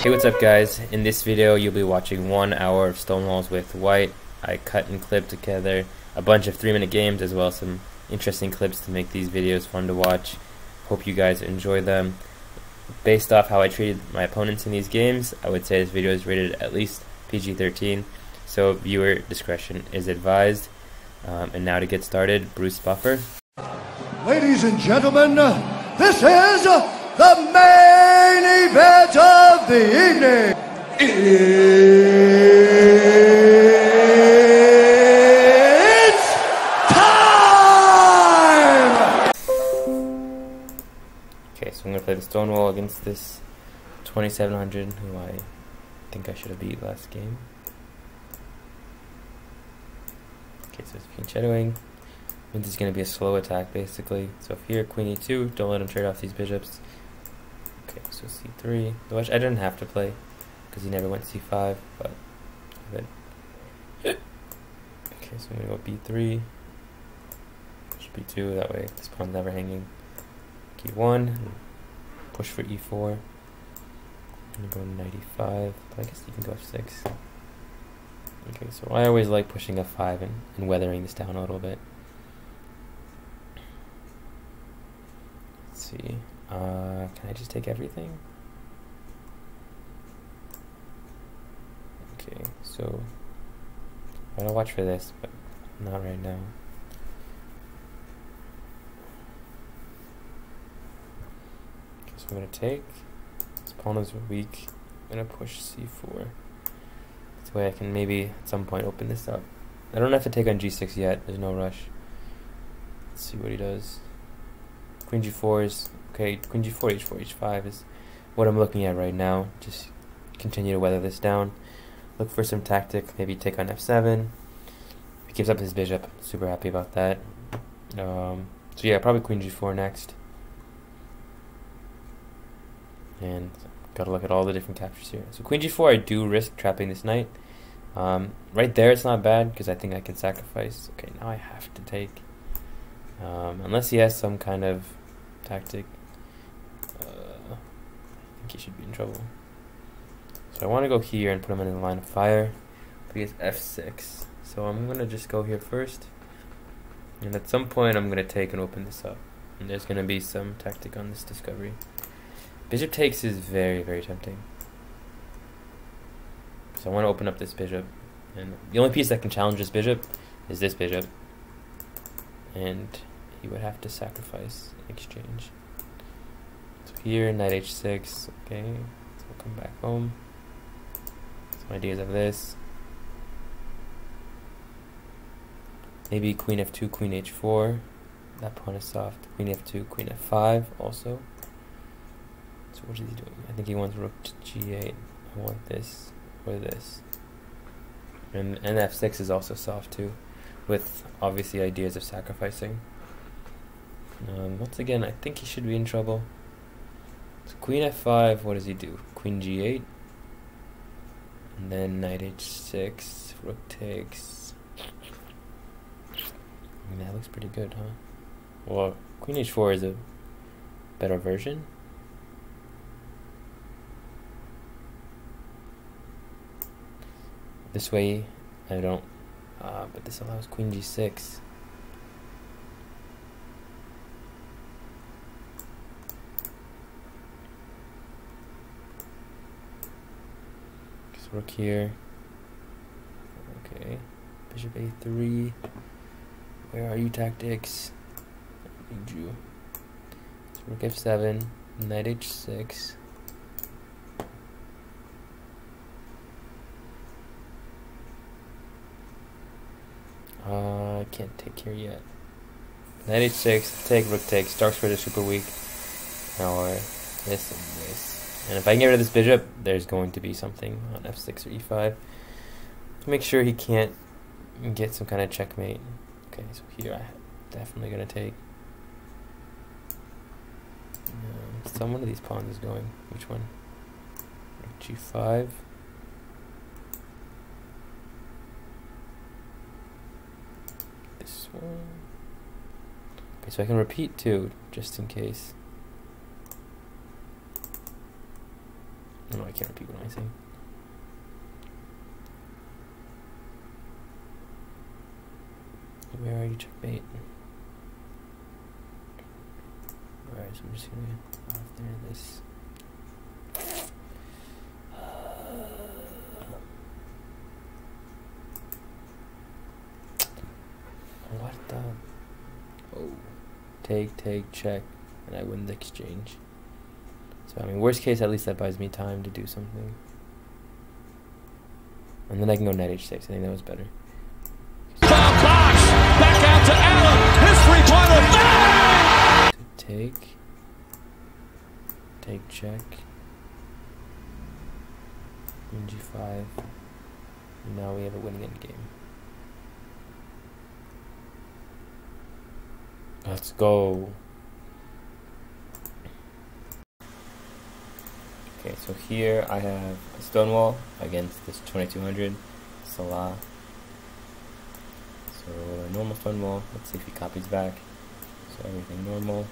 Hey, what's up guys? In this video you'll be watching 1 hour of Stonewalls with White. I cut and clipped together a bunch of 3-minute games as well as some interesting clips to make these videos fun to watch. Hope you guys enjoy them. Based off how I treated my opponents in these games, I would say this video is rated at least PG-13, so viewer discretion is advised. And now to get started, Bruce Buffer. Ladies and gentlemen, this is the main event of the evening. It's time! Okay, so I'm going to play the Stonewall against this 2700, who I think I should have beat last game. Okay, so it's foreshadowing. Means it's going to be a slow attack, basically. So if here, Queen E2, don't let him trade off these bishops. Okay, so C3, which I didn't have to play, because he never went C5, but good. Okay, so I'm going to go B3, B2, that way this pawn's never hanging. E1, push for E4. I'm going to go knight E5, but I guess you can go F6. Okay, so I always like pushing F5 and weathering this down a little bit. Let's see. Can I just take everything? Okay, so I gotta watch for this, but not right now. Okay, so I'm gonna take. This pawn is weak. I'm gonna push C4. This way I can maybe at some point open this up. I don't have to take on G6 yet. There's no rush. Let's see what he does. Queen G4 is okay. Queen G4, H4, H5 is what I'm looking at right now. Just continue to weather this down. Look for some tactic. Maybe take on F7. If he gives up his bishop, I'm super happy about that. So yeah, probably Queen G4 next. And gotta look at all the different captures here. So Queen G4, I do risk trapping this knight. Right there, it's not bad because I think I can sacrifice. Okay, now I have to take. Unless he has some kind of tactic, I think he should be in trouble. So I want to go here and put him in the line of fire. But he has F6, so I'm gonna just go here first, and at some point I'm gonna take and open this up, and there's gonna be some tactic on this discovery. Bishop takes is very, very tempting. So I want to open up this bishop, and the only piece that can challenge this bishop is this bishop, and he would have to sacrifice in exchange. So here, knight H6, okay, so we'll come back home. Some ideas of this. Maybe Queen F2, Queen H4. That pawn is soft. Queen F2, Queen F5 also. So what is he doing? I think he wants rook to G8. I want this or this. And F6 is also soft too, with obviously ideas of sacrificing. Once again, I think he should be in trouble. So Queen F5, what does he do? Queen G8, and then knight H6, rook takes. I mean, that looks pretty good, huh? Well, Queen H4 is a better version. This way, I don't, but this allows Queen G6. Rook here. Okay. Bishop A3. Where are you, tactics? I need you. So rook F7. Knight H6. I can't take here yet. Knight H6. Take, rook takes. Dark squares are super weak. Now this and this. And if I can get rid of this bishop, there's going to be something on F6 or E5 to make sure he can't get some kind of checkmate. Okay, so here I'm definitely going to take. Some one of these pawns is going. Which one? G5. This one. Okay, so I can repeat too, just in case. No, I can't repeat what I say. Where are you, checkmate? Alright, so I'm just gonna go after this. What the? Oh. Take, check, and I win the exchange. So, I mean, worst case, at least that buys me time to do something. And then I can go knight h6. I think that was better. Foul box! Back out to Allen! His three-pointer! So take, check. Queen g5. And now we have a winning endgame. Let's go. Okay, so here I have a Stonewall against this 2200 Salah. So a normal Stonewall. Let's see if he copies back. So everything normal.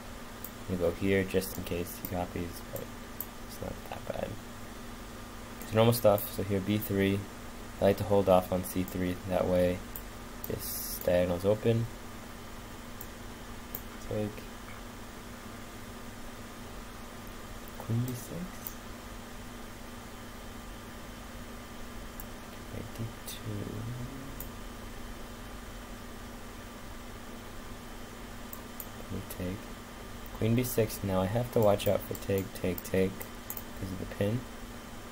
I'm gonna go here just in case he copies, but it's not that bad. It's normal stuff. So here b3. I like to hold off on c3. That way this diagonal's open. Take Queen d6. d2. We take Queen b6. Now I have to watch out for take because of the pin.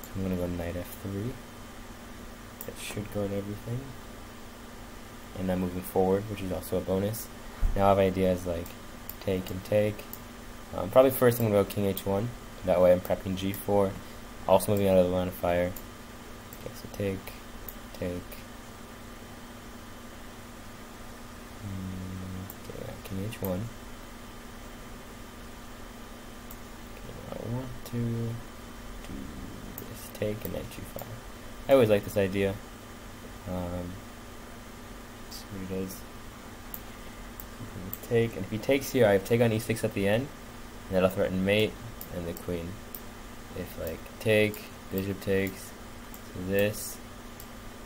So I'm gonna go knight f3. That should guard everything. And I'm moving forward, which is also a bonus. Now I have ideas like take and take. Probably first I'm gonna go king h1. That way I'm prepping g4. Also moving out of the line of fire. Okay, so take. Okay, king h1. Okay, I want to do this. Take and knight g5. I always like this idea. Let's see what it is. Take, and if he takes here, I have take on e6 at the end, and that'll threaten mate and the queen. If like take, bishop takes, so this,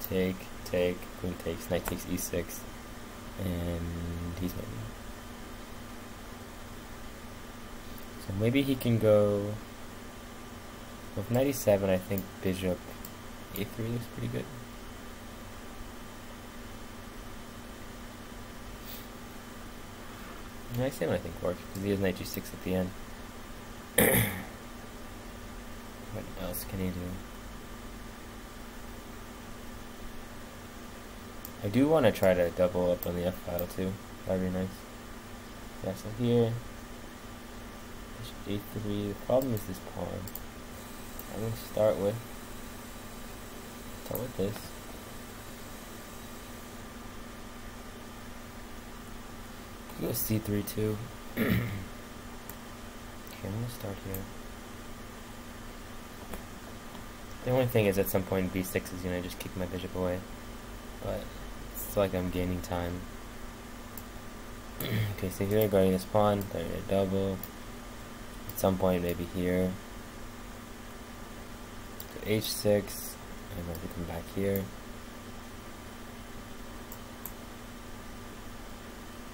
take, queen takes, knight takes e6, and he's maybe. So maybe he can go with knight e7. I think bishop a3 looks pretty good. Knight e7 I think works because he has knight g6 at the end. What else can he do? I do want to try to double up on the f-file too. That'd be nice. Yeah, so here, bishop a3. The problem is this pawn. I'm going to start with this. Go c3 too. Okay, I'm going to start here. The only thing is at some point b6 is going to just kick my bishop away. But it's like I'm gaining time. Okay, so here guarding this pawn, guarding a double. At some point maybe here. So h6. I'm going to come back here.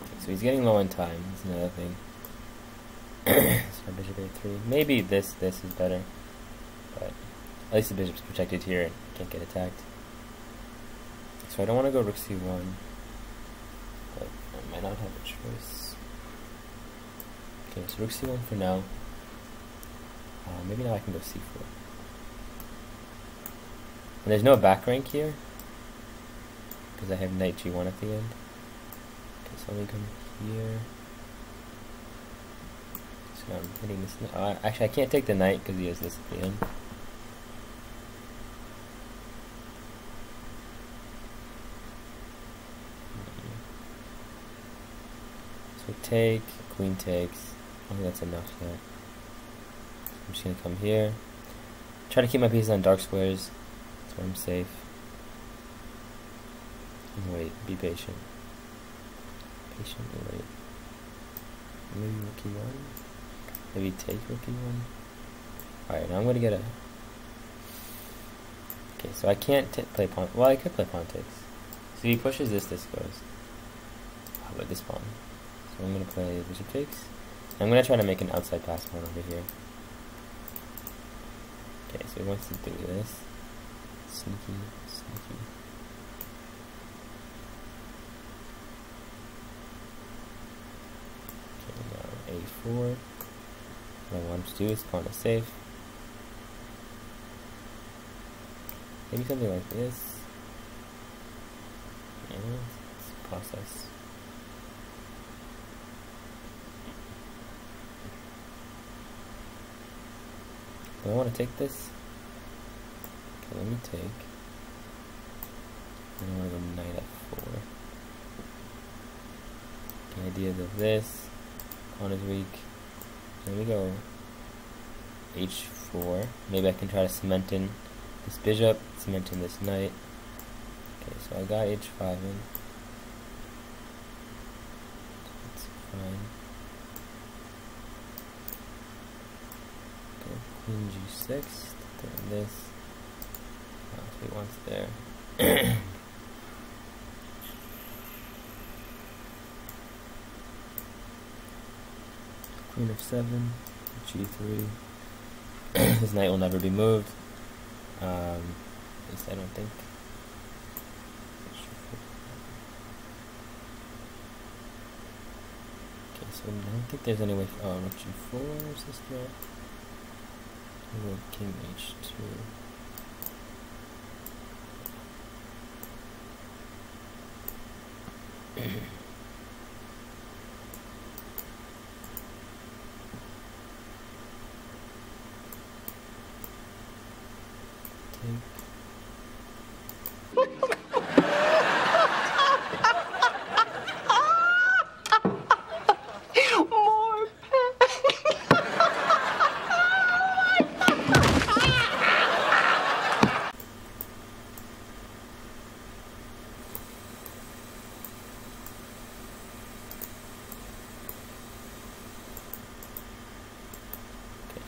Okay, so he's getting low on time. That's another thing. So bishop a3. Maybe this is better. But at least the bishop's protected here and can't get attacked. So I don't want to go rook c1, but I might not have a choice. Okay, so rook c1 for now. Maybe now I can go c4. And there's no back rank here, because I have knight g1 at the end. Okay, so let me come here. So now I'm hitting this. Actually, I can't take the knight because he has this at the end. So take, queen takes. I think that's enough yet. I'm just gonna come here. Try to keep my pieces on dark squares, so I'm safe. And wait, be patient. Patiently wait. Maybe rook e1. Maybe take rook e1. Alright, now I'm gonna get a Okay, so I can't play pawn. Well, I could play pawn takes. So he pushes this, this goes. How about this pawn? So I'm gonna play bishop takes. I'm gonna try to make an outside pass pawn over here. Okay, so he wants to do this. Sneaky, sneaky. Okay, now a4. What I want to do is pawn is safe. Maybe something like this. Yeah, it's a process. Do I want to take this? Okay, let me take. And I want to go knight f4. The idea of this. Pawn is weak. Let me go h4. Maybe I can try to cement in this bishop, cement in this knight. Okay, so I got h5 in. That's fine. Okay, queen g6. Doing this. That's what he wants there. Queen f7, g3. His knight will never be moved. At least I don't think. Okay, so I don't think there's any way for, oh, rook g4 is this threat? We'll go king h2.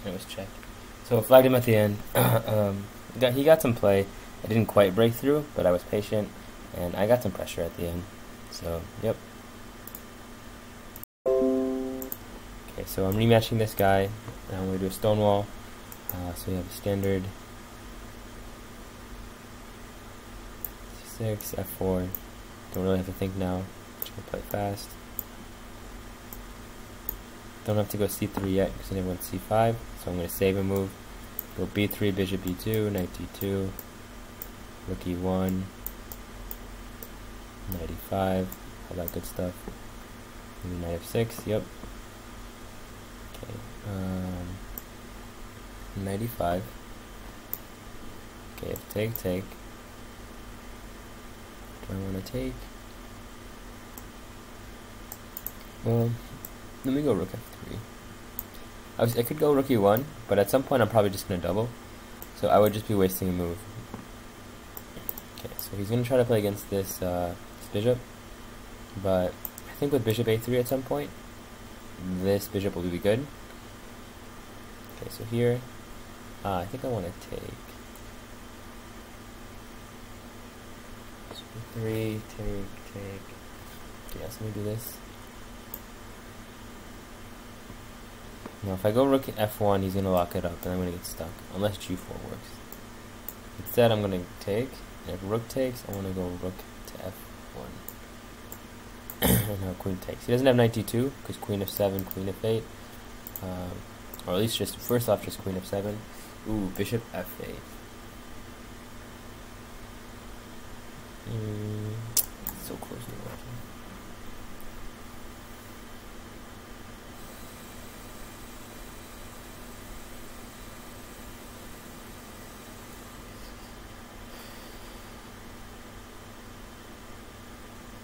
It was check. So I flagged him at the end. He got some play. I didn't quite break through, but I was patient, and I got some pressure at the end. So, yep. Okay, so I'm rematching this guy. Now I'm going to do a Stonewall. So we have a standard c6, f4. Don't really have to think now. Just going to play fast. Don't have to go c3 yet because I never went c5, so I'm going to save a move. Go b3, bishop b2, knight d2, rook e1, knight e5, all that good stuff. And knight f6, yep. Okay, knight e5. Okay, take, take. What do I want to take? Well, let me go rook f3. I could go rook e1, but at some point I'm probably just going to double. So I would just be wasting a move. Okay, so he's going to try to play against this bishop. But I think with bishop a3 at some point, this bishop will be good. Okay, so here, I think I want to take bishop e3, take. Okay, so let me do this. Now if I go rook f1, he's going to lock it up, and I'm going to get stuck, unless g4 works. Instead, I'm going to take, and if rook takes, I want to go rook to f1. And now queen takes. He doesn't have knight d2, because queen f7, queen f8, or at least just, first off, just queen f7. Ooh, bishop f8. So close to working.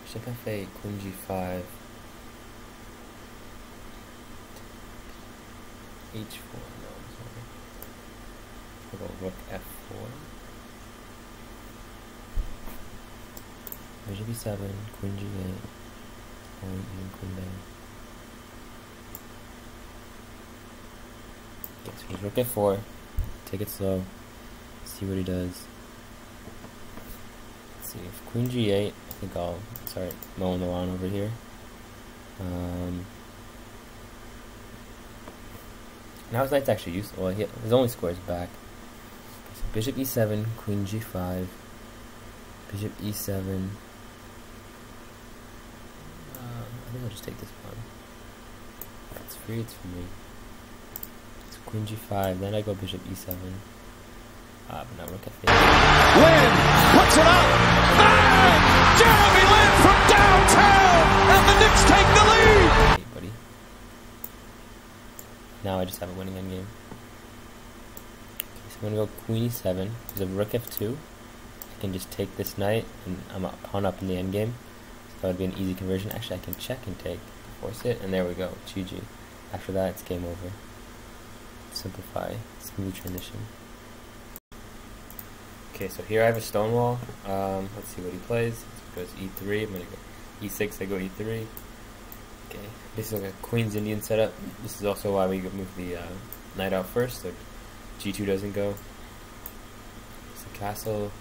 Bishop f8, queen g5, h4, no, sorry. We'll go rook f4, bishop e7, queen g8, or even queen down. Okay, so he's rook f4, take it slow, see what he does. see, if queen g8, I think I'll start mowing the lawn over here. Now his knight's actually useful. Well, his only square is back. So bishop e7, queen g5, bishop e7. I think I'll just take this pawn. It's free, it's for me. It's queen g5, then I go bishop e7. But now rook f8. Lin puts it up! Bang! Jeremy Lin from downtown! And the Knicks take the lead! Hey, buddy. Now I just have a winning endgame. Okay, so I'm gonna go queen e7. Because of rook f2, I can just take this knight, and I'm a pawn up in the endgame. So that would be an easy conversion. Actually, I can check and take, force it, and there we go. GG. After that, it's game over. Simplify. Smooth transition. Okay, so here I have a Stonewall. Let's see what he plays. He goes e3. I'm gonna go e6. I go e3. Okay, this is like a Queen's Indian setup. This is also why we move the knight out first, so g2 doesn't go. It's a castle.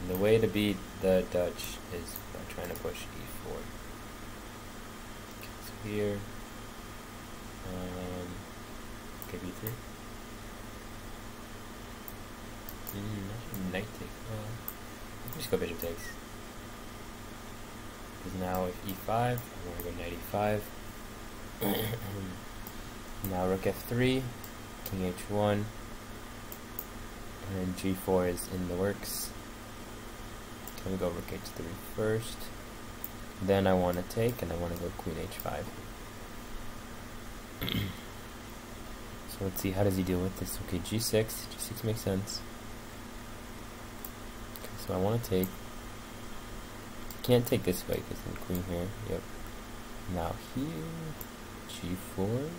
And the way to beat the Dutch is by trying to push e4. Okay, so here, okay, b3. Knight take. Just go bishop takes. Because now with e5, I want to go knight e5. Now rook f3, king h1, and g4 is in the works. I'm going to go rook h3 first. Then I want to take, and I want to go queen h5. So let's see, how does he deal with this? Okay, g6. g6 makes sense. Okay, so I want to take. Can't take this way because I'm queen here. Yep. Now here, g4,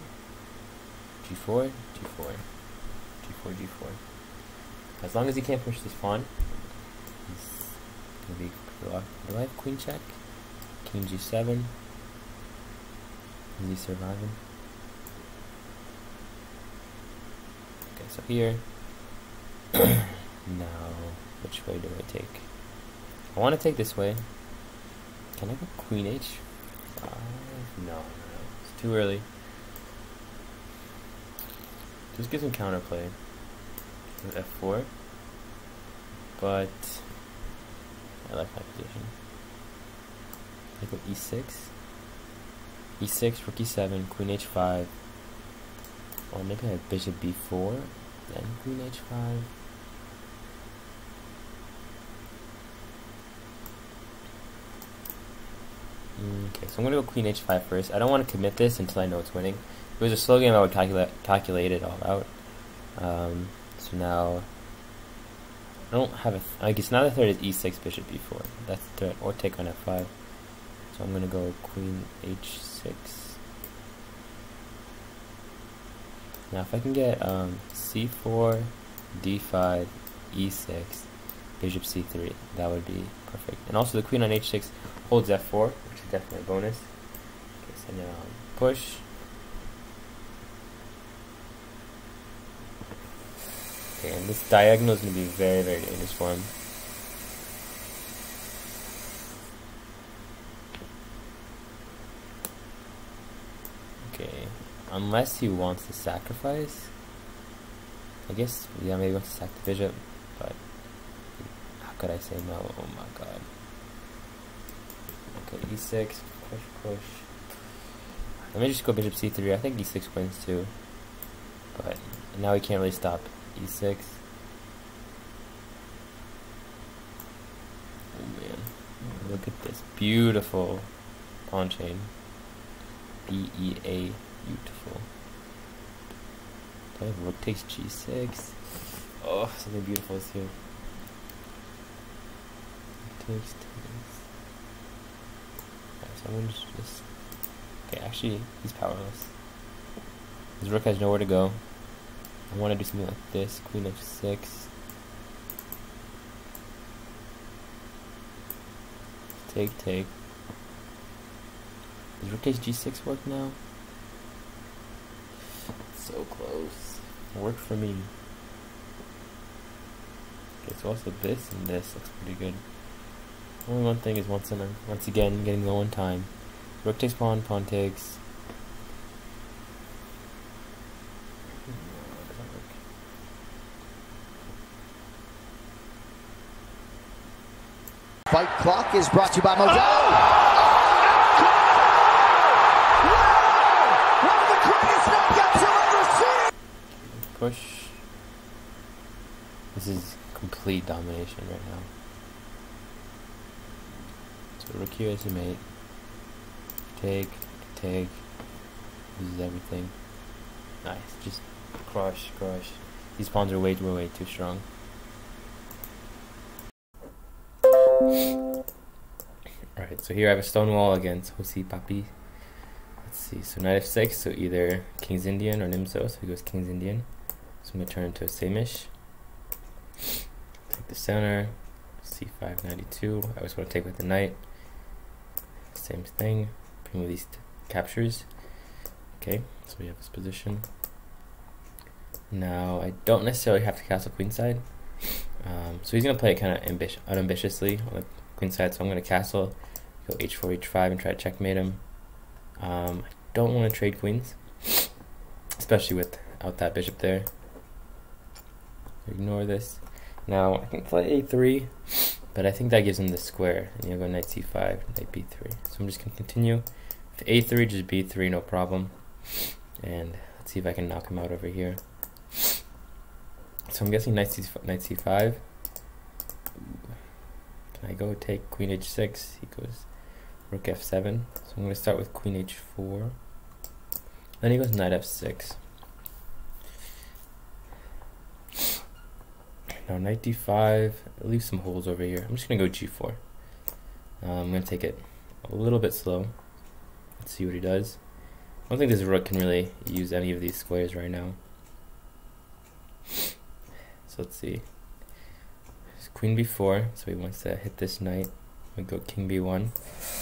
g4, g4, g4, g4. As long as he can't push this pawn, he's gonna be pretty locked. Do I have queen check? King g7. Is he surviving? Okay, so here. Now, which way do I take? I want to take this way. Can I go queen h5? No, it's too early. This gives him counterplay with f4, but I like my position. I go e6, e6, rook e7, queen h5. Or maybe I have bishop b4, then queen h5. Okay, so I'm gonna go queen h5 first. I don't want to commit this until I know it's winning. If it was a slow game, I would calculate it all out. So now I don't have I guess now the threat is e6, bishop b4. That's the threat, or take on f5. So I'm gonna go queen h6. Now if I can get c4, d5, e6, bishop c3, that would be perfect. And also the queen on h6 holds f4, which is definitely a bonus. Okay, so now push. Okay, and this diagonal is going to be very, very dangerous for him. Okay, unless he wants to sacrifice. I guess, yeah, maybe he wants to sack the bishop, but how could I say no? Oh my god. Okay, e6, push, push. Let me just go bishop c3. I think e6 wins too. But now he can't really stop e6. Oh man. Look at this beautiful pawn chain. BEA. Beautiful. Okay, rook takes g6. Oh, something beautiful is here. Rook takes. Someone's just... Okay, actually, he's powerless. His rook has nowhere to go. I want to do something like this. Queen f6. Take, take. Does rook takes g6 work now? It's so close. It worked for me. Okay, so also this and this looks pretty good. Only one thing is once again getting low on time. Rook takes pawn, pawn takes. Fight Clock is brought to you by Modelo. One of the greatest knockouts you'll ever see. Push. This is complete domination right now. So rook here is a mate. Take. This is everything. Nice. Just crush. These pawns are way too strong. Alright, so here I have a Stonewall against Hosi Papi. Let's see, so knight f6, so either King's Indian or Nimzo, so he goes King's Indian. So I'm going to turn into a Samish. Take the center, c5, 92. I always want to take with the knight. Same thing, remove these captures. Okay, so we have this position. Now, I don't necessarily have to castle queenside. So he's going to play it kind of unambitiously on the queenside, so I'm going to castle, go h4, h5, and try to checkmate him. I don't want to trade queens, especially without that bishop there. Ignore this. Now, I can play a3, but I think that gives him the square, and you'll go knight c5, knight b3. So I'm just going to continue. If a3, just b3, no problem. And let's see if I can knock him out over here. So I'm guessing knight c5. Can I go take queen h6? He goes rook f7. So I'm going to start with queen h4. Then he goes knight f6. Now knight d5. I'll leave some holes over here. I'm just going to go g4. I'm going to take it a little bit slow. Let's see what he does. I don't think this rook can really use any of these squares right now. So let's see. It's queen b4, so he wants to hit this knight. We go king b1.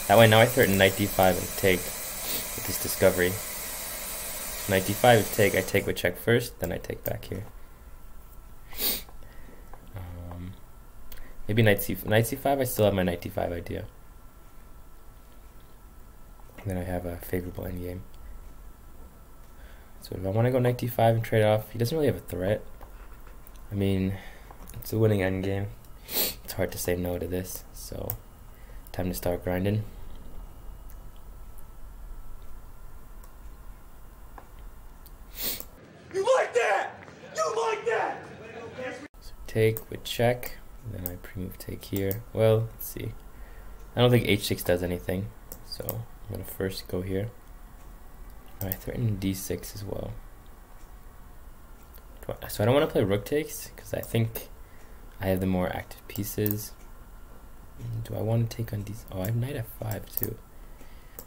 That way now I threaten knight d5 and take with this discovery. So knight d5 is take. I take with check first, then I take back here. Maybe knight c5. I still have my knight d5 idea. And then I have a favorable endgame. So if I want to go knight d5 and trade off, he doesn't really have a threat. I mean, it's a winning endgame. It's hard to say no to this, so time to start grinding. You like that? You like that? So take with check, then I pre-move take here. Well, let's see. I don't think h6 does anything, so I'm going to first go here. I threaten d6 as well. So I don't want to play rook takes, because I think I have the more active pieces. Do I want to take on d6? Oh, I have knight f5 too.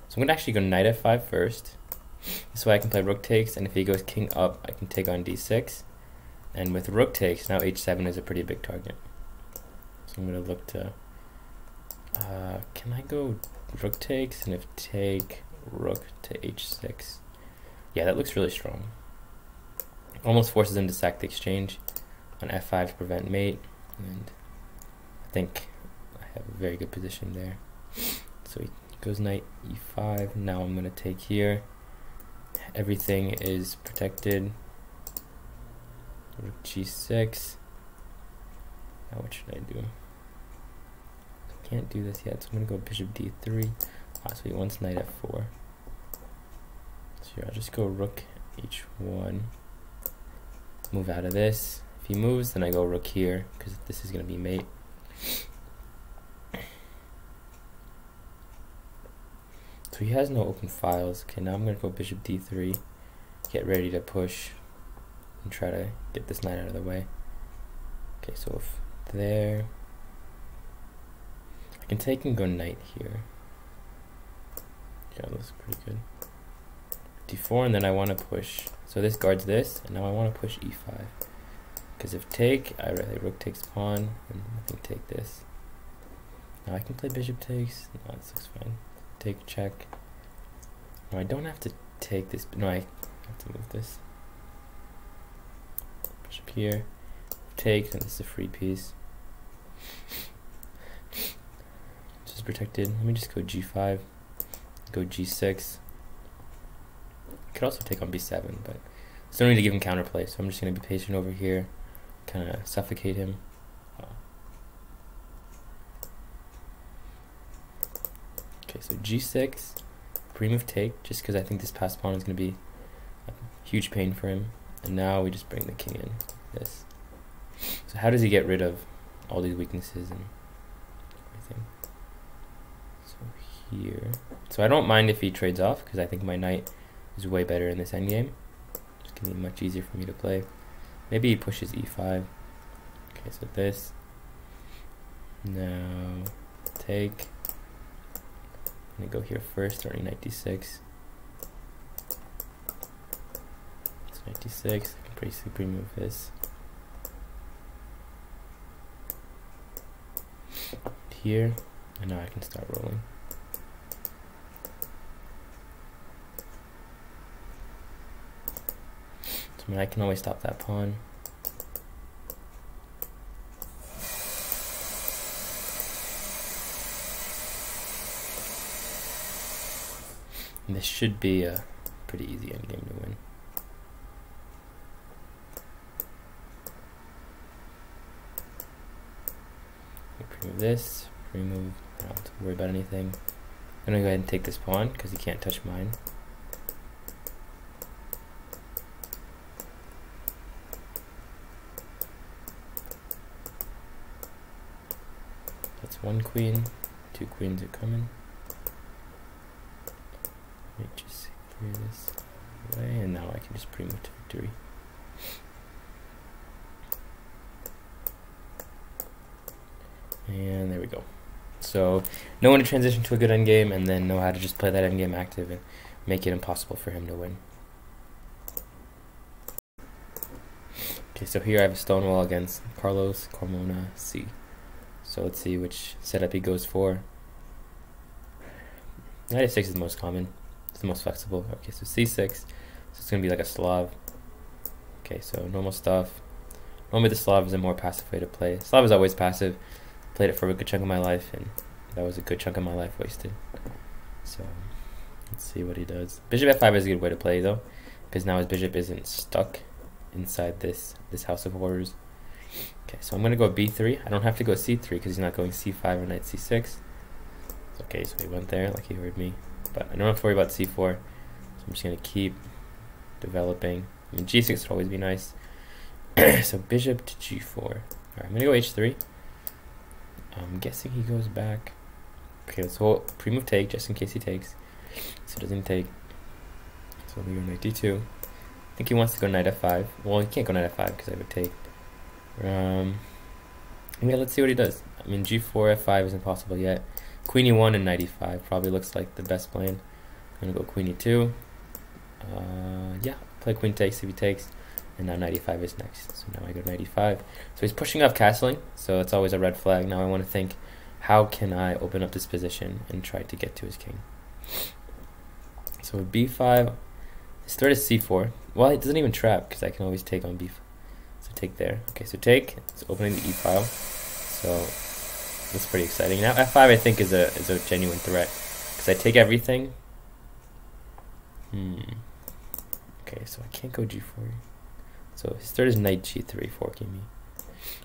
So I'm going to actually go knight f5 first. This way I can play rook takes, and if he goes king up, I can take on d6. And with rook takes, now h7 is a pretty big target. So I'm going to look to... can I go rook takes, and if take, rook to h6? Yeah, that looks really strong. Almost forces him to sack the exchange on f5 to prevent mate, and I think I have a very good position there. So he goes knight e5. Now I'm going to take here. Everything is protected. Rook g6. Now what should I do? I can't do this yet, so I'm going to go bishop d3. So he wants knight f4. So here I'll just go rook h1. Move out of this. If he moves, then I go rook here, because this is going to be mate. So he has no open files. Okay, now I'm going to go bishop d3. Get ready to push and try to get this knight out of the way. Okay, so if there... I can take and go knight here. Yeah, that looks pretty good. d4, and then I want to push. So this guards this, and now I want to push e5. Because if take, I rather rook takes pawn, and I can take this. Now I can play bishop takes. No, this looks fine. Take, check. No, I don't have to take this. No, I have to move this. Bishop here. Take, and this is a free piece. protected. Let me just go g5, go g6. Could also take on b7, but still need to give him counterplay, so I'm just going to be patient over here, kind of suffocate him. Okay, so g6, pre-move take, just because I think this passed pawn is going to be a huge pain for him. And now we just bring the king in, this. So how does he get rid of all these weaknesses and everything? So here, so I don't mind if he trades off, because I think my knight is way better in this endgame. It's going to be much easier for me to play. Maybe he pushes e5. Okay, so this. Now, take. I'm going to go here first, starting knight d6. It's knight d6. I can basically pre-move this. Here, and now I can start rolling. I mean, I can always stop that pawn. And this should be a pretty easy endgame to win. Remove this, remove, I don't have to worry about anything. I'm gonna go ahead and take this pawn because he can't touch mine. That's one queen, 2 queens are coming. Let me just clear this away, and now I can just pre-move to victory. And there we go. So know when to transition to a good endgame, and then know how to just play that endgame active and make it impossible for him to win. Okay, so here I have a Stonewall against Carlos Carmona C. So let's see which setup he goes for. Knight f6 is the most common. It's the most flexible. Okay, so c6. So it's going to be like a Slav. Okay, so normal stuff. Normally the Slav is a more passive way to play. Slav is always passive. Played it for a good chunk of my life, and that was a good chunk of my life wasted. So let's see what he does. Bishop f5 is a good way to play though, because now his bishop isn't stuck inside this house of horrors. Okay, so I'm gonna go b3. I don't have to go c3 because he's not going c5 or knight c6. Okay, so he went there like he heard me, but I don't have to worry about c4. So I'm just gonna keep developing. I mean, g6 would always be nice. So bishop to g4. All right, I'm gonna go h3. I'm guessing he goes back. Okay, let's hold pre-move take just in case he takes. So he doesn't take. So we go knight d2. I think he wants to go knight f5. Well, he can't go knight f5 because I would take. Yeah, let's see what he does. I mean, g4, f5 isn't possible yet. Queen e1 and knight e5 probably looks like the best plan. I'm gonna go queen e2. Yeah, play queen takes if he takes. And now knight e5 is next. So now I go knight e5. So he's pushing up castling, so it's always a red flag. Now I want to think, how can I open up this position and try to get to his king? So with b5, his threat is c4. Well, it doesn't even trap because I can always take on b5. So take there. Okay, so take. It's opening the e file. So that's pretty exciting. Now f5 I think is a genuine threat because I take everything. Okay, so I can't go g4. So his third is knight g3, forking me.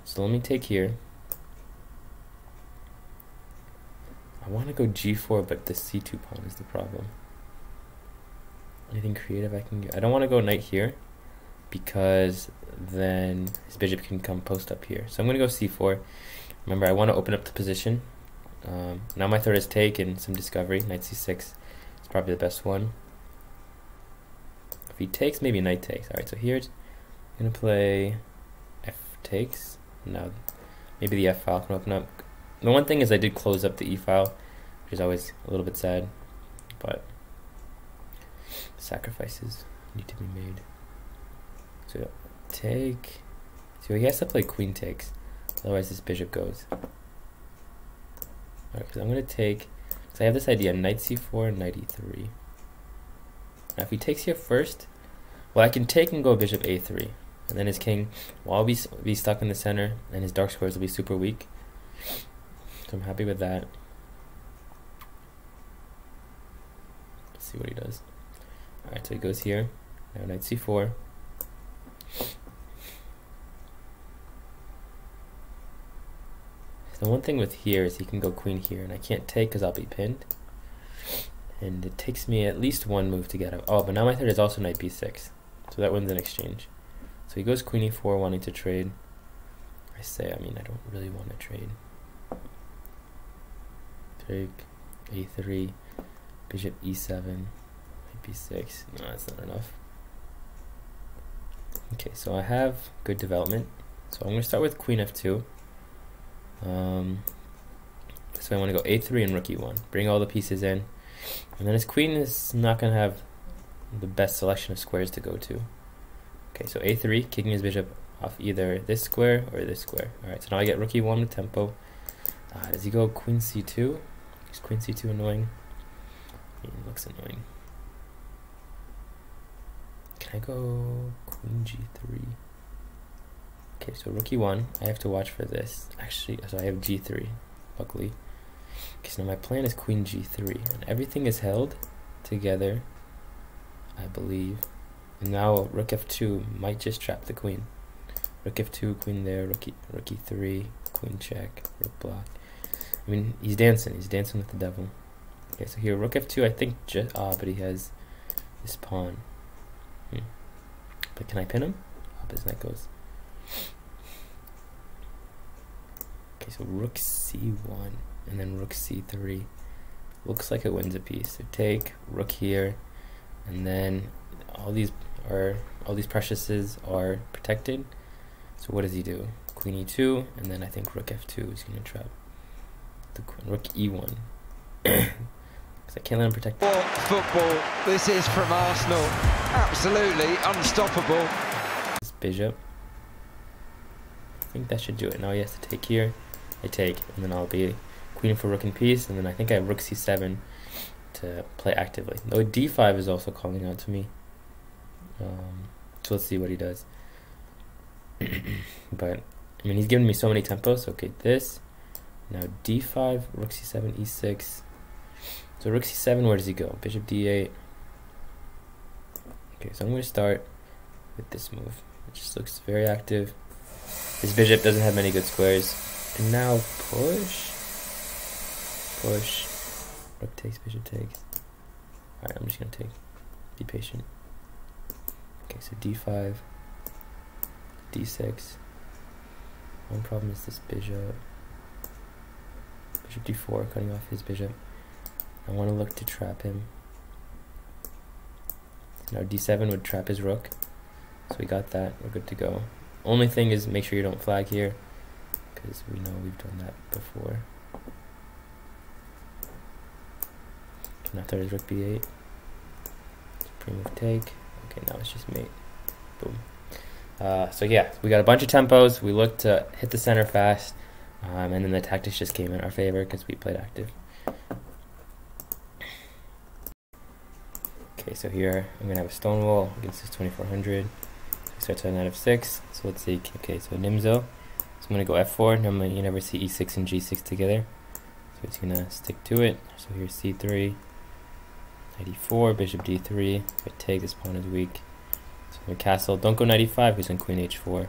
So let me take here. I want to go g4, but the c2 pawn is the problem. Anything creative I can get? I don't want to go knight here, because then his bishop can come post up here. So I'm going to go c4. Remember, I want to open up the position. Now my third is take and some discovery. Knight c6 is probably the best one. If he takes, maybe knight takes. Alright, so here's I'm going to play f takes. Now maybe the f file can open up. The one thing is I did close up the e file, which is always a little bit sad, but sacrifices need to be made. So take. So he has to play queen takes, otherwise this bishop goes. Alright, because I'm going to take. So I have this idea: knight c4, knight e3. Now if he takes here first, well, I can take and go bishop a3, and then his king will always be stuck in the center, and his dark squares will be super weak. So I'm happy with that. see what he does. Alright, so he goes here. Now knight c4. The one thing with here is he can go queen here, and I can't take because I'll be pinned. And it takes me at least one move to get out. Oh, but now my threat is also knight b6. So that wins an exchange. So he goes queen e4, wanting to trade. I mean, I don't really want to trade. Take a3, bishop e7, knight b6. No, that's not enough. Okay, so I have good development. So I'm going to start with queen f2. So I want to go a3 and rook e1. Bring all the pieces in. And then his queen is not going to have the best selection of squares to go to. Okay, so a3, kicking his bishop off either this square or this square. Alright, so now I get rook e1 with tempo. Does he go queen c2? Is queen c2 annoying? It looks annoying. Can I go queen g3? Okay, so rook e1. I have to watch for this. Actually, so I have g3, luckily. Okay, so now my plan is queen g3. And everything is held together, I believe. And now rook f2 might just trap the queen. Rook f2, queen there, rook e3, queen check, rook block. I mean, he's dancing with the devil. Okay, so here, rook f2, I think but he has this pawn. But can I pin him? Oh, but his knight goes. Okay, so rook c1, and then rook c3. Looks like it wins a piece. So take, rook here, and then all these preciouses are protected. So what does he do? Queen e2, and then I think rook f2 is going to trap the queen. Rook e1. Because I can't let him protect. Football, this is from Arsenal. Absolutely unstoppable. This bishop. I think that should do it. Now he has to take here. I take, and then I'll be queen for rook and piece, and then I think I have rook c7 to play actively. Though d5 is also calling out to me. So let's see what he does. But I mean, he's giving me so many tempos. Okay, this. Now d5, rook c7, e6. So rook c7, where does he go? Bishop d8. Okay, so I'm going to start with this move. It just looks very active. His bishop doesn't have many good squares. And now push. Push. Rook takes, bishop takes. Alright, I'm just going to take. Be patient. Okay, so d5. d6. One problem is this bishop. Bishop d4, cutting off his bishop. I want to look to trap him. Now d7 would trap his rook. So we got that. We're good to go. Only thing is make sure you don't flag here, because we know we've done that before. Now third is rook b8. Pre-move take. Okay, now it's just mate. Boom. So yeah, we got a bunch of tempos. We looked to hit the center fast, and then the tactics just came in our favor because we played active. Okay, so here I'm gonna have a Stonewall against this 2400. So he starts at knight f6. So let's see. Okay, so Nimzo. So I'm gonna go f4. Normally you never see e6 and g6 together, so he's gonna stick to it. So here's c3, knight e4, bishop d3. If I take, this pawn is weak. So I'm gonna castle. Don't go knight e5 because then queen h4.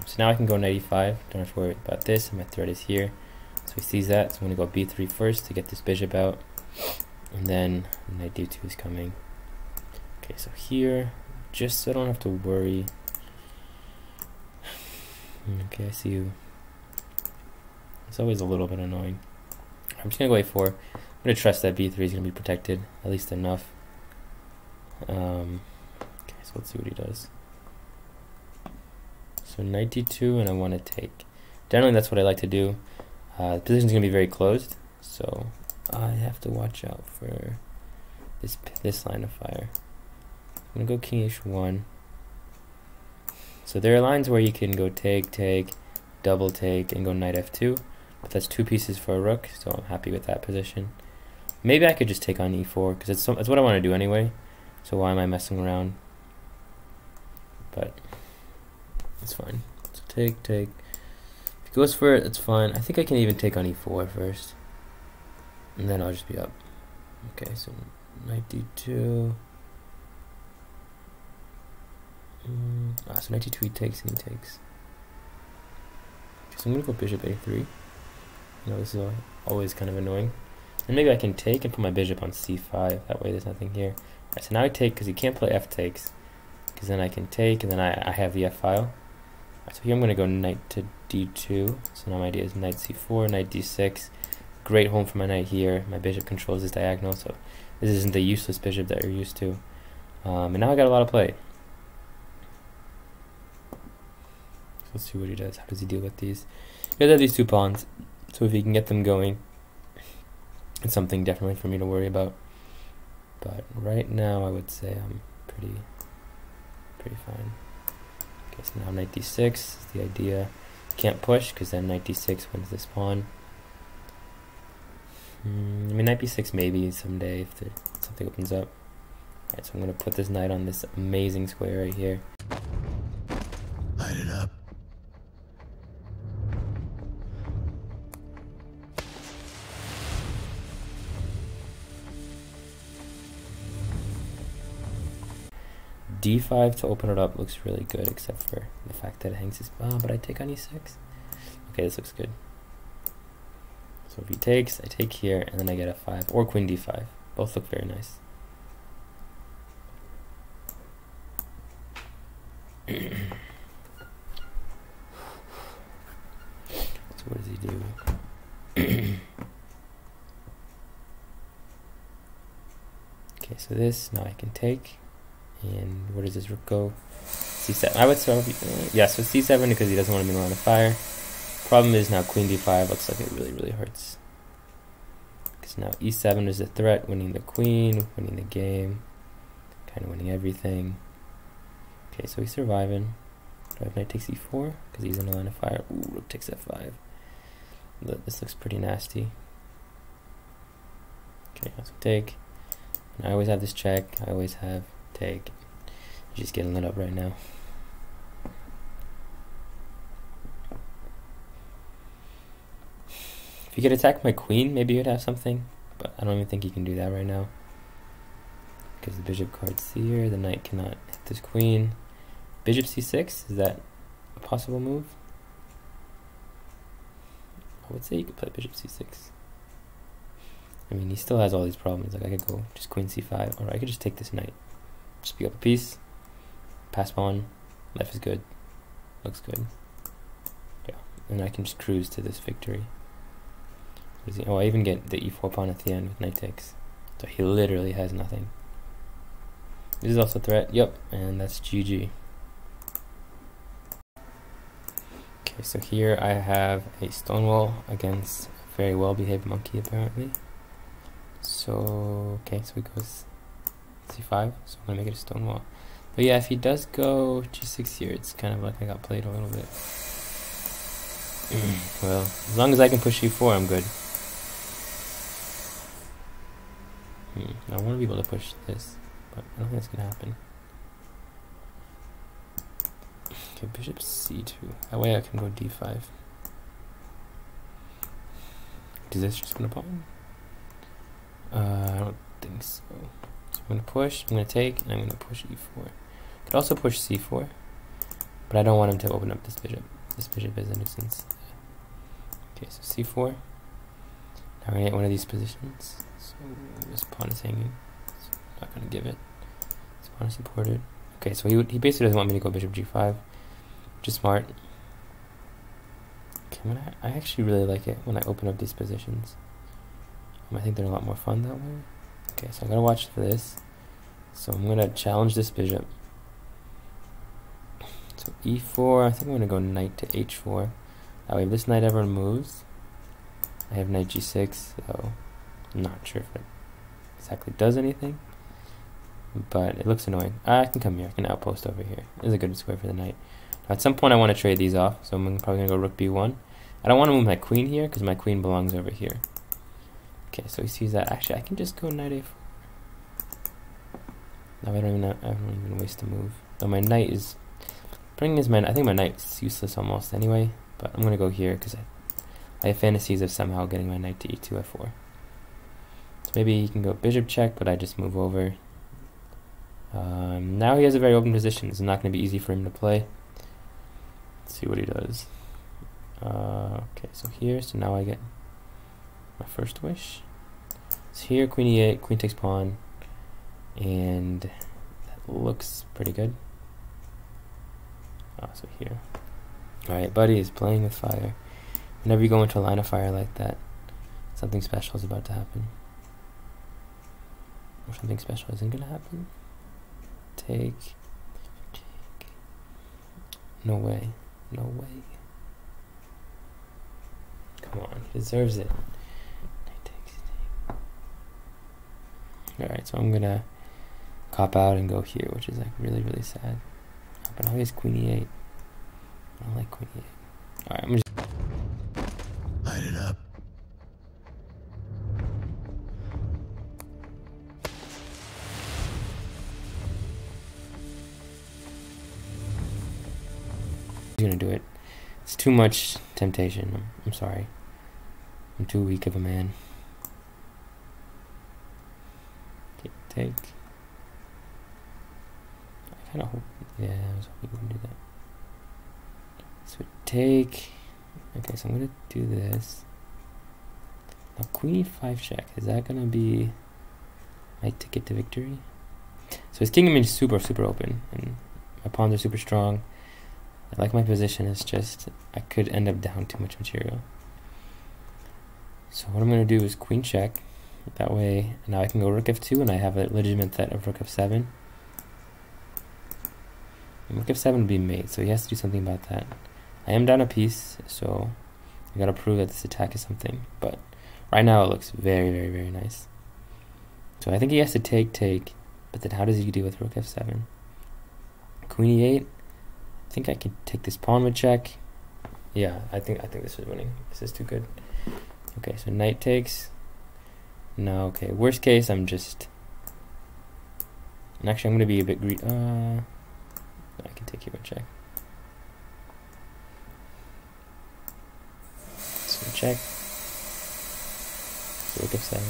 So now I can go knight e5. Don't have to worry about this. And my threat is here. So he sees that. So I'm gonna go b3 first to get this bishop out. And then knight d2 is coming. Okay, so here, just so I don't have to worry. Okay, I see you. It's always a little bit annoying. I'm just gonna go a4. I'm gonna trust that b3 is gonna be protected, at least enough. Okay, so let's see what he does. So knight d2, and I want to take. Generally, that's what I like to do. The position's gonna be very closed, so I have to watch out for this line of fire. I'm gonna go king h1. So there are lines where you can go take, double take, and go knight f2. But that's two pieces for a rook, so I'm happy with that position. Maybe I could just take on e4, because it's what I want to do anyway. So why am I messing around? But it's fine. So take. If he goes for it, it's fine. I think I can even take on e4 first. And then I'll just be up. Okay, so Knight d2. So knight d2 he takes and he takes. So I'm gonna go bishop a3. You know, this is always kind of annoying. And maybe I can take and put my bishop on c5. That way there's nothing here. Alright, so now I take because he can't play f takes. Because then I can take and then I have the f file. Alright, so here I'm gonna go knight to d2. So now my idea is knight c4, knight d6. Great home for my knight here. My bishop controls this diagonal, so this isn't the useless bishop that you're used to. And now I got a lot of play. So let's see what he does. How does he deal with these? He does have these two pawns, so if he can get them going, it's something definitely for me to worry about. But right now, I would say I'm pretty fine. Okay, so now knight d6 is the idea. Can't push because then knight d6 wins this pawn. I mean, knight b6 maybe someday if something opens up. Alright, so I'm going to put this knight on this amazing square right here. Light it up. d5 to open it up looks really good, except for the fact that it hangs his... but I take on e6. Okay, this looks good. So if he takes, I take here, and then I get f5, or queen d5. Both look very nice. So what does he do? Okay, so this, now I can take. And where does this rook go? c7. I would say, yeah, so c7 because he doesn't want to be in the line of fire. Problem is now queen d5 looks like it really hurts. Because now e7 is a threat, winning the queen, winning the game, kind of winning everything. Okay, so he's surviving. Do I have knight takes e4? Because he's in the line of fire. Ooh, rook takes f5. This looks pretty nasty. Okay, let's take. And I always have this check. I always have take. Just getting lit up right now. If he could attack my queen, maybe he'd have something, but I don't even think he can do that right now. Because the bishop card's here, the knight cannot hit this queen. Bishop c6, is that a possible move? I would say you could play bishop c6. I mean, he still has all these problems. Like, I could go just queen c5, or I could just take this knight. Just pick up a piece, pass pawn, life is good, looks good. Yeah, and I can just cruise to this victory. Oh, I even get the e4 pawn at the end with knight takes. So he literally has nothing. This is also a threat, yep, and that's GG. Okay, so here I have a Stonewall against a very well-behaved monkey, apparently. So, okay, so he goes c5, so I'm going to make it a Stonewall. But yeah, if he does go g6 here, it's kind of like I got played a little bit. Well, as long as I can push e4, I'm good. I want to be able to push this, but I don't think it's going to happen. Okay, bishop c2. That way I can go d5. Does this just win a pawn? I don't think so. So I'm going to push, I'm going to take, and I'm going to push e4. I could also push c4, but I don't want him to open up this bishop. This bishop is a nuisance. Okay, so c4. Now we're going to get one of these positions. So this pawn is hanging. So I'm not going to give it. This pawn is supported. Okay, so he basically doesn't want me to go bishop g5, which is smart. Okay, I actually really like it when I open up these positions. I think they're a lot more fun that way. Okay, so I'm going to watch for this. So I'm going to challenge this bishop. So e4, I think I'm going to go knight to h4. That way if this knight ever moves, I have knight g6, so I'm not sure if it exactly does anything. But it looks annoying. I can come here, I can outpost over here. This is a good square for the knight. Now at some point I want to trade these off, so I'm probably going to go rook b1. I don't want to move my queen here, because my queen belongs over here. Okay, so he sees that. Actually, I can just go knight a4. Now I don't even waste a move. Though my knight is... I think my knight's useless almost anyway. But I'm going to go here because I have fantasies of somehow getting my knight to e2, f4. So maybe he can go bishop check, but I just move over. Now he has a very open position. It's not going to be easy for him to play. Let's see what he does. Okay, so here, so now I get my first wish. So here, queen e8, queen takes pawn, and that looks pretty good. So here. Alright, buddy is playing with fire. Whenever you go into a line of fire like that, something special is about to happen. Or something special isn't going to happen. Take. No way. No way. Come on, he deserves it. Alright, so I'm going to cop out and go here, which is like really, really sad. But now he has queen e8. I don't like queen e8. Alright, I'm just... Light it up. I'm gonna do it. It's too much temptation. I'm sorry. I'm too weak of a man. Okay, take. I kind of hope. Yeah, I was hoping you wouldn't do that. So take. Okay, so I'm gonna do this. Now queen e5 check. Is that gonna be my ticket to victory? So his kingdom is super, super open, and my pawns are super strong. I like my position. It's just I could end up down too much material. So what I'm gonna do is queen check. That way, now I can go rook f2, and I have a legitimate threat of rook f7. And rook f7 would be mate, so he has to do something about that. I am down a piece, so I gotta prove that this attack is something. But right now it looks very, very, very nice. So I think he has to take, but then how does he deal with rook f7? Queen e8. I think I can take this pawn with check. Yeah, I think this is winning. This is too good. Okay, so knight takes. No, okay. Worst case, I'm just. And actually, I'm gonna be a bit greedy. I can take here with check. So check. So rook f7.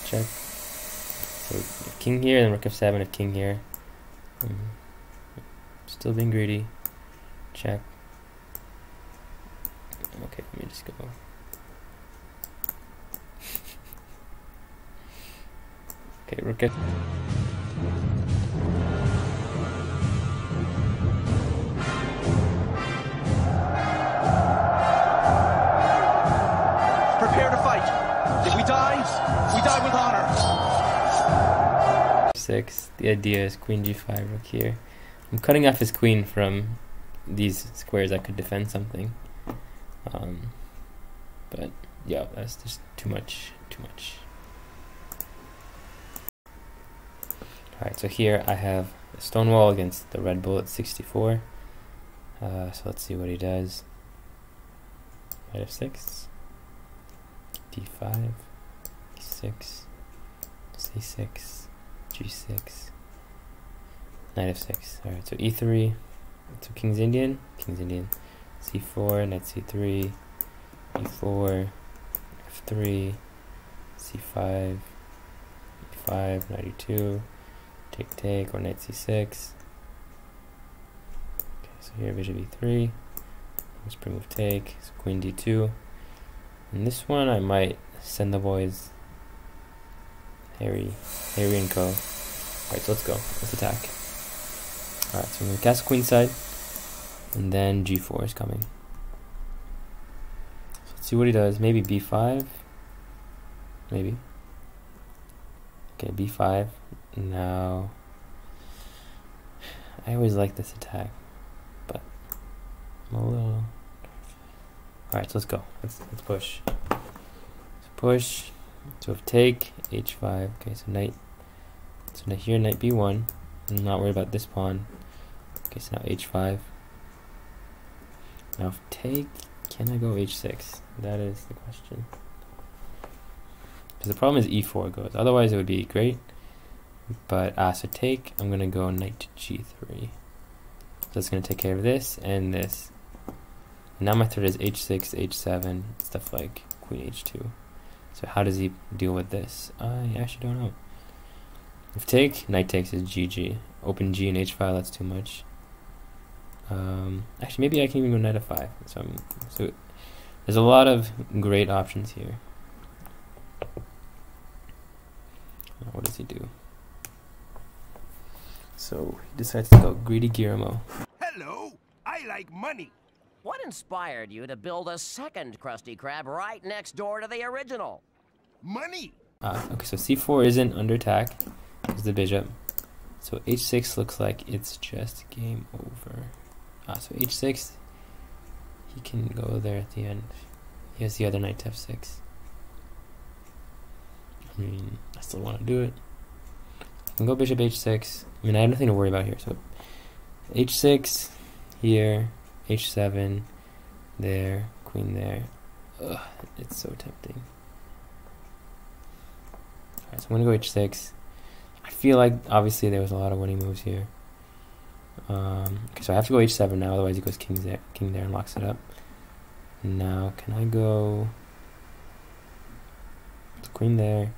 Check. So if king here, then rook f7. If king here. Still being greedy. Check. Okay, let me just go. Okay, rook f. Prepare to fight. If we die with honor. 6. The idea is queen g5, rook here. I'm cutting off his queen from these squares that could defend something. But yeah, that's just too much. Alright, so here I have Stonewall against the Red Bull at 64. So let's see what he does. Knight f6, d5, e6, c6, g6, knight f6. Alright, so e3, so king's Indian, c4, knight c3, e4, f3, c5, e5, knight e2, take, or knight c6. Okay, so here bishop e3, let's remove take, so queen d2. And this one I might send the boys Harry and co. Alright, so let's go. Let's attack. Alright, so I'm going to cast queenside, and then g4 is coming. So let's see what he does. Maybe b5. Maybe. Okay, b5. Now, I always like this attack, but I'm a little... Alright, so let's go. Let's push. So push. So if take, h5. Okay, so knight. So now here, knight b1. I'm not worried about this pawn. Okay, so now h5. Now if take, can I go h6? That is the question. Because the problem is e4 goes. Otherwise it would be great. But so take, I'm gonna go knight to g3. So it's gonna take care of this and this. And now my threat is h6, h7, stuff like queen h2. So how does he deal with this? I actually don't know. If take, knight takes is GG. Open G and H file, that's too much. Actually, maybe I can even go knight f5. So there's a lot of great options here. What does he do? So he decides to go greedy Guillermo. Hello, I like money. What inspired you to build a second Krusty Krab right next door to the original? Money. Okay, so c4 isn't under attack. It's the bishop. So h6 looks like it's just game over. So h6, he can go there at the end. He has the other knight to f6. I mean, I still want to do it. I can go bishop h6. I mean, I have nothing to worry about here. So h6 here, h7 there, queen there. Ugh, it's so tempting. Alright, so I'm gonna go h6. I feel like obviously there was a lot of winning moves here. Okay, so I have to go h7 now, otherwise he goes king there and locks it up. Now can I go queen there,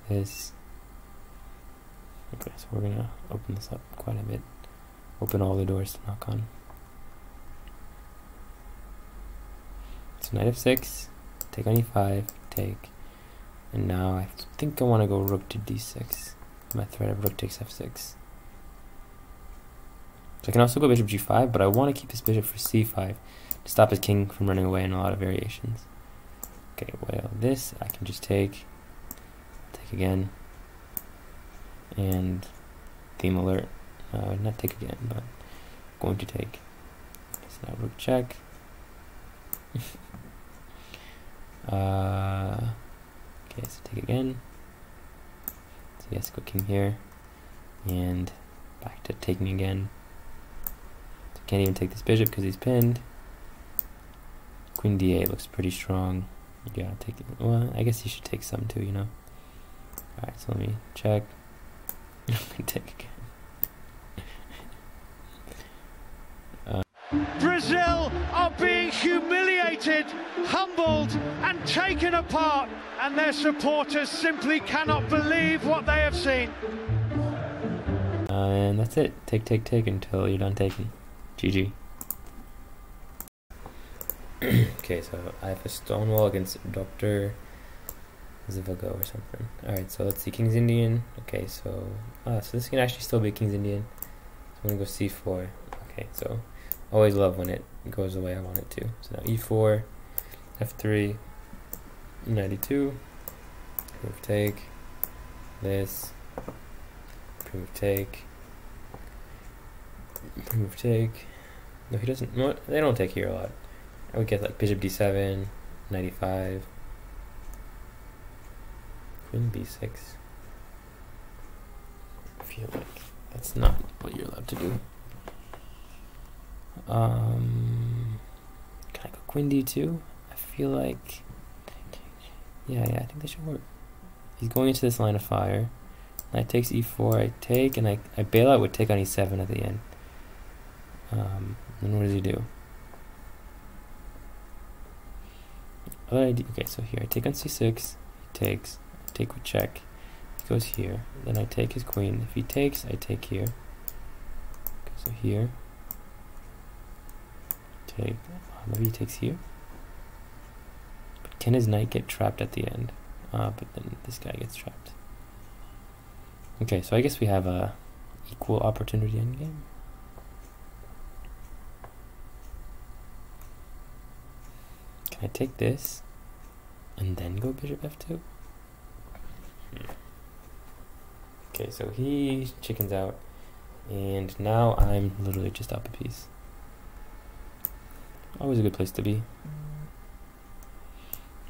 this. Okay, so we're gonna open this up quite a bit. Open all the doors to knock on. So knight f6, take on e5, take. And now I think I want to go rook to d6. My threat of rook takes f6. So I can also go bishop g5, but I want to keep this bishop for c5 to stop his king from running away in a lot of variations. Okay, well this I can just take again, and theme alert. Not take again, but going to take. So now rook check. Okay, so take again. So he has to go king here, and back to taking again. So can't even take this bishop because he's pinned. Queen d8 looks pretty strong. You gotta take it. Well, I guess you should take some too, you know. Alright, so let me check. I'm gonna take again. Brazil are being humiliated, humbled and taken apart, and their supporters simply cannot believe what they have seen. And that's it. Take until you're done taking. GG. Okay, so I have a Stonewall against Dr. Zivago or something. Alright, so let's see. King's Indian. Okay, so this can actually still be King's Indian. So I'm gonna go c4. Okay, so always love when it goes the way I want it to. So now e4, f3, 92, proof take, this, proof take, proof take. No, he doesn't. No, they don't take here a lot. I would get like bishop d7, 95, queen b6. I feel like that's not what you're allowed to do. Can I go queen d2? I feel like, yeah, I think that should work. He's going into this line of fire. Knight takes e4, I take, and I bail out with take on e7 at the end. And what does he do? Okay, so here I take on c6, he takes, I take with check, he goes here, then I take his queen. If he takes, I take here. Okay, so here, take, maybe he takes here. But can his knight get trapped at the end? But then this guy gets trapped. Okay, so I guess we have a equal opportunity endgame. Can I take this and then go bishop f2? Okay, so he chickens out, and now I'm literally just up a piece. Always a good place to be.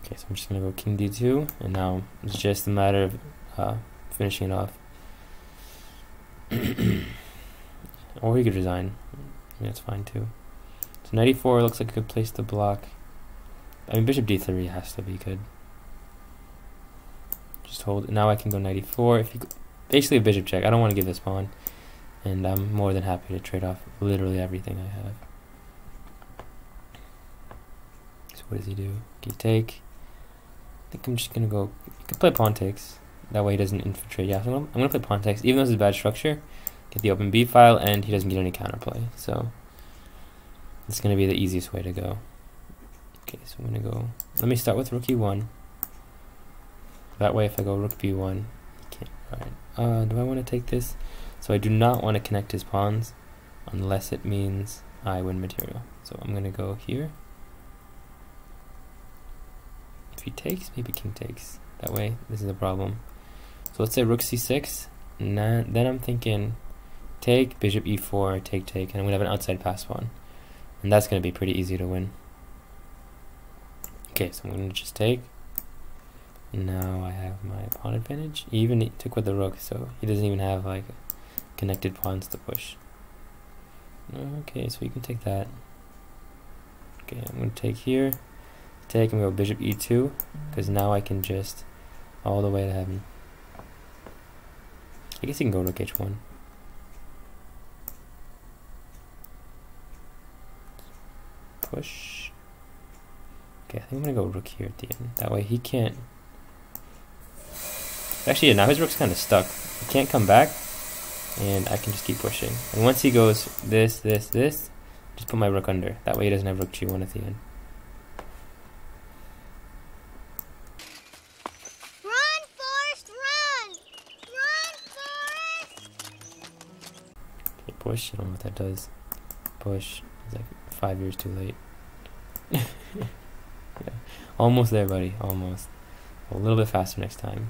Okay, so I'm just gonna go king d2, and now it's just a matter of finishing it off. Or he could resign. I mean, that's fine too. So 94 looks like a good place to block. I mean, bishop d3 has to be good. Just hold. Now I can go 94. If you basically a bishop check. I don't want to give this pawn, and I'm more than happy to trade off literally everything I have. So what does he do? Okay, take. think I'm just gonna go. You could play pawn takes. That way he doesn't infiltrate. Yeah, so I'm gonna play pawn takes, even though this is bad structure. Get the open B file, and he doesn't get any counterplay. So it's gonna be the easiest way to go. Okay, so I'm gonna go. Let me start with rook E1. That way, if I go rook B1, he can't. All right. Do I want to take this? So I do not want to connect his pawns, unless it means I win material. So I'm gonna go here. If he takes, maybe king takes. That way, this is a problem. So let's say rook C6. Then I'm thinking take, bishop E4, take, and I'm gonna have an outside pass pawn, and that's gonna be pretty easy to win. Okay, so I'm gonna just take. Now I have my pawn advantage. He even took with the rook, so he doesn't even have like connected pawns to push. Okay, so you can take that. Okay, I'm gonna take here. Take and go bishop E2, because now I can just all the way to heaven. I guess you can go rook H1. Push. Okay, I think I'm gonna go rook here at the end. That way he can't. Actually, yeah, now his rook's kind of stuck. He can't come back, and I can just keep pushing. And once he goes this, just put my rook under. That way he doesn't have rook G1 at the end. Run, Forrest, run! Run, Forrest! Okay, push. I don't know what that does. Push. It's like 5 years too late. Yeah. Almost there, buddy. Almost. A little bit faster next time.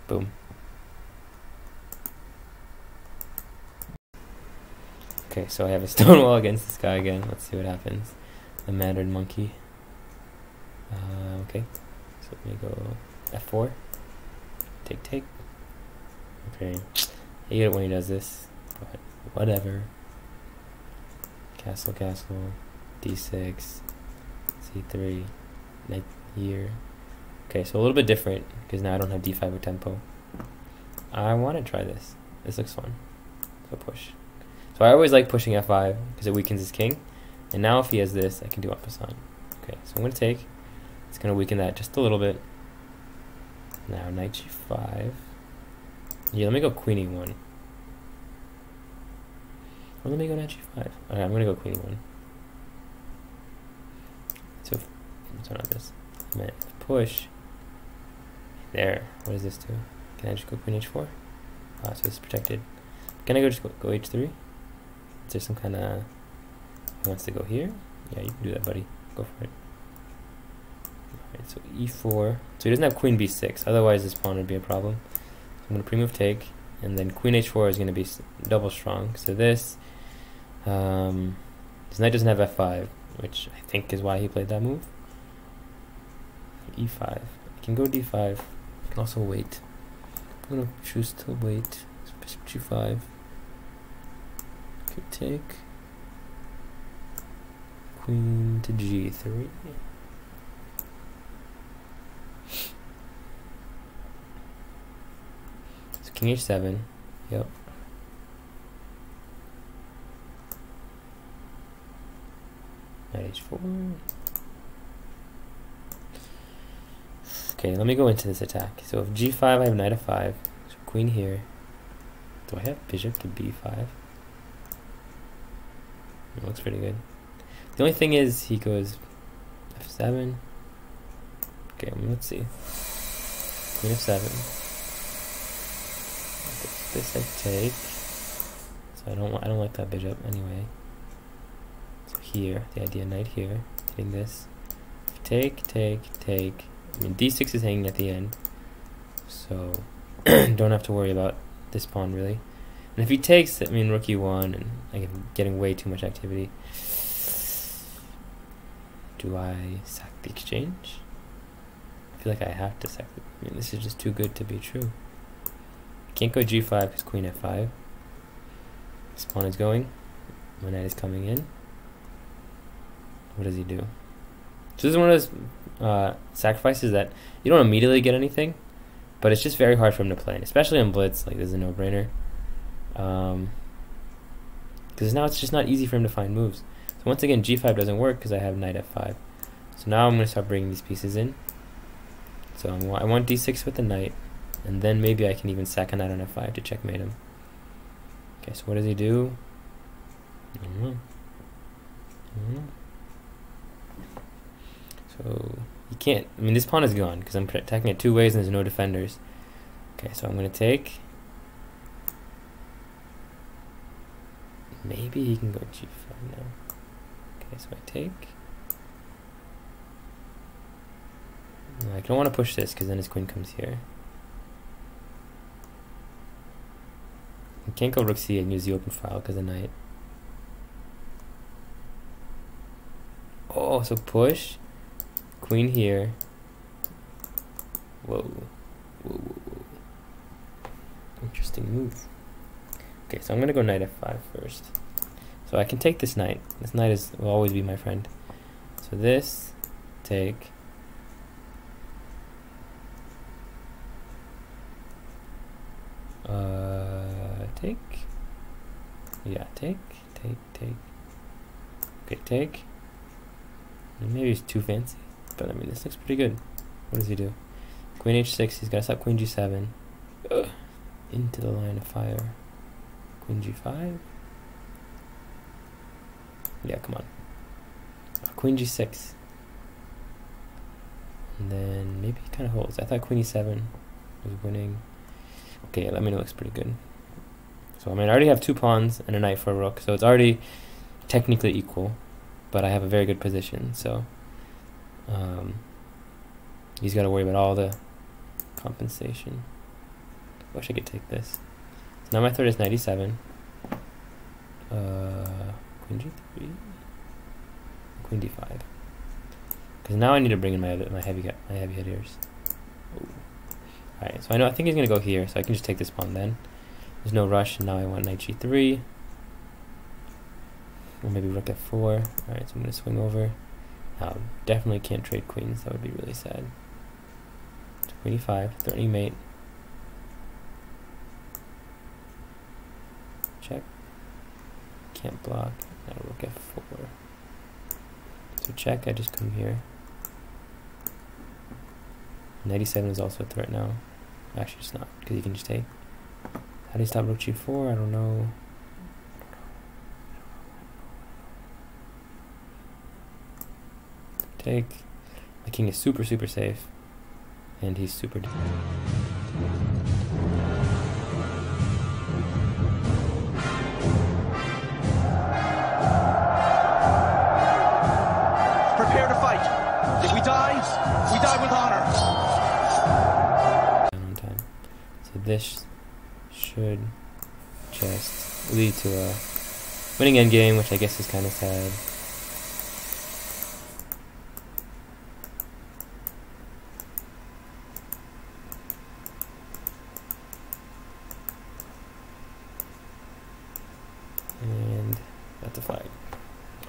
Boom. Okay, so I have a Stonewall against this guy again. Let's see what happens. The mandarin monkey. Okay, so let me go F4. Take. Okay, I hate it when he does this, but whatever. Castle, D6, C3, knight here. Okay, so a little bit different, because now I don't have D5 with tempo. I want to try this. This looks fun. So push. So I always like pushing F5, because it weakens his king. And now if he has this, I can do en passant. Okay, so I'm going to take. It's going to weaken that just a little bit. Now knight G5. Yeah, let me go queen E1. Or let me go knight G5. Okay, I'm going to go queen E1. So not this. I'm going to push. There. What does this do? Can I just go queen H4? So this is protected. Can I just go H3? Is there some kind of... He wants to go here? Yeah, you can do that, buddy. Go for it. Alright, so E4. So he doesn't have queen B6. Otherwise, this pawn would be a problem. So I'm going to pre-move take. And then queen H4 is going to be double strong. So this... his knight doesn't have F5, which I think is why he played that move. E5. I can go D5. I can also wait. I'm going to choose to wait. So bishop G5. Could take. Queen to G3. So king H7. Yep. Knight H4. Okay, let me go into this attack. So if G5, I have knight F5. So queen here. Do I have bishop to B5? It looks pretty good. The only thing is he goes F7. Okay, let's see. Queen F7. This I take. So I don't like that bishop anyway. So here, the idea knight here, hitting this. Take. I mean D6 is hanging at the end, so don't have to worry about this pawn really. And if he takes, I mean rook E1, and I'm getting way too much activity. Do I sack the exchange? I feel like I have to sack it. I mean, this is just too good to be true. I can't go G5 because queen F5. This pawn is going. My knight is coming in. What does he do? So this is one of those sacrifices that you don't immediately get anything, but it's just very hard for him to play, and especially on Blitz. Like, this is a no-brainer. Because now it's just not easy for him to find moves. So once again, G5 doesn't work because I have knight F5. So now I'm going to start bringing these pieces in. So I want d6 with the knight, and then maybe I can even sack a knight on f5 to checkmate him. Okay, so what does he do? I don't know. So you can't. I mean, this pawn is gone because I'm attacking it two ways and there's no defenders. Okay, so I'm gonna take. Maybe he can go g5 now. Okay, so I take. No, I don't want to push this because then his queen comes here. I can't go rook c and use the open file because of knight. Oh, so push. Queen here. Whoa. Interesting move. Okay, so I'm going to go knight f5 first. So I can take this knight. This knight will always be my friend. So this, take. Take. Yeah, take. Okay, take. Maybe it's too fancy, but I mean, this looks pretty good. What does he do? Queen h6, he's got to stop queen g7. Ugh. Into the line of fire. Queen g5. Yeah, come on. Queen g6. And then maybe he kind of holds. I thought queen e7 was winning. Okay, let me know, it looks pretty good. So I mean, I already have two pawns and a knight for a rook, so it's already technically equal, but I have a very good position, so he's got to worry about all the compensation. Wish I could take this. So now my threat is knight e7. Queen g3. Queen d5. Because now I need to bring in my heavy hitters. Alright, so I think he's gonna go here, so I can just take this pawn then. There's no rush, and now I want knight g3. Or maybe rook f4. Alright, so I'm gonna swing over. Definitely can't trade queens, that would be really sad. So queen e5, threatening mate. Check. Can't block. Now rook f4. So check, I just come here. Knight e7 is also a threat now. Actually, it's not, because you can just take. How do you stop rook g4? I don't know. Take. My king is super safe. And he's super... Prepare to fight. If we die with honor. On time. So this should just lead to a winning endgame, which I guess is kind of sad. And that's a flag.